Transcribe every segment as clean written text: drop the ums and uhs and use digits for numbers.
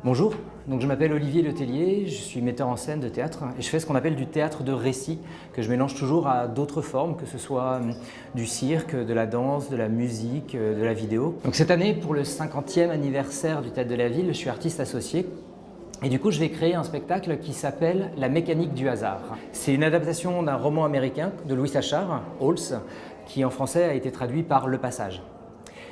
Bonjour, donc je m'appelle Olivier Letellier, je suis metteur en scène de théâtre et je fais ce qu'on appelle du théâtre de récit que je mélange toujours à d'autres formes, que ce soit du cirque, de la danse, de la musique, de la vidéo. Donc cette année, pour le 50e anniversaire du Théâtre de la Ville, je suis artiste associé. Et du coup, je vais créer un spectacle qui s'appelle La mécanique du hasard. C'est une adaptation d'un roman américain de Louis Achard, Halls, qui en français a été traduit par Le Passage.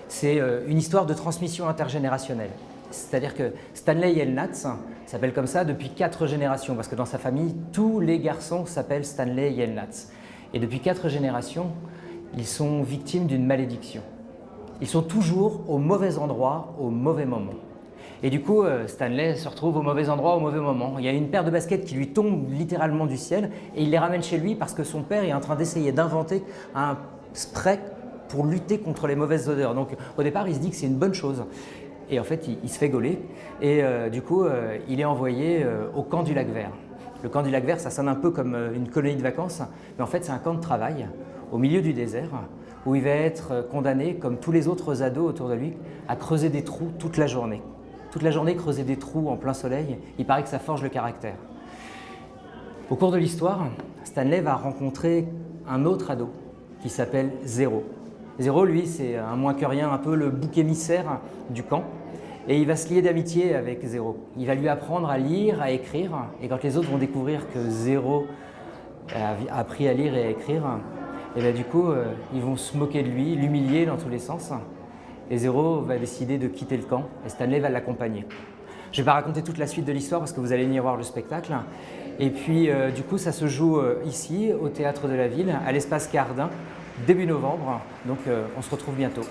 C'est une histoire de transmission intergénérationnelle. C'est-à-dire que Stanley Yelnats s'appelle comme ça depuis 4 générations, parce que dans sa famille, tous les garçons s'appellent Stanley Yelnats. Et depuis 4 générations, ils sont victimes d'une malédiction. Ils sont toujours au mauvais endroit, au mauvais moment. Et du coup, Stanley se retrouve au mauvais endroit, au mauvais moment. Il y a une paire de baskets qui lui tombe littéralement du ciel et il les ramène chez lui parce que son père est en train d'essayer d'inventer un spray pour lutter contre les mauvaises odeurs. Donc au départ, il se dit que c'est une bonne chose. Et en fait, il se fait gauler et du coup, il est envoyé au camp du Lac Vert. Le camp du Lac Vert, ça sonne un peu comme une colonie de vacances, mais en fait, c'est un camp de travail au milieu du désert où il va être condamné, comme tous les autres ados autour de lui, à creuser des trous toute la journée. Toute la journée, creuser des trous en plein soleil, il paraît que ça forge le caractère. Au cours de l'histoire, Stanley va rencontrer un autre ado qui s'appelle Zéro. Zéro, lui, c'est un moins que rien, un peu le bouc émissaire du camp. Et il va se lier d'amitié avec Zéro. Il va lui apprendre à lire, à écrire. Et quand les autres vont découvrir que Zéro a appris à lire et à écrire, et bien du coup, ils vont se moquer de lui, l'humilier dans tous les sens. Et Zéro va décider de quitter le camp et Stanley va l'accompagner. Je ne vais pas raconter toute la suite de l'histoire parce que vous allez venir voir le spectacle. Et puis du coup, ça se joue ici, au Théâtre de la Ville, à l'Espace Cardin, début novembre. Donc on se retrouve bientôt.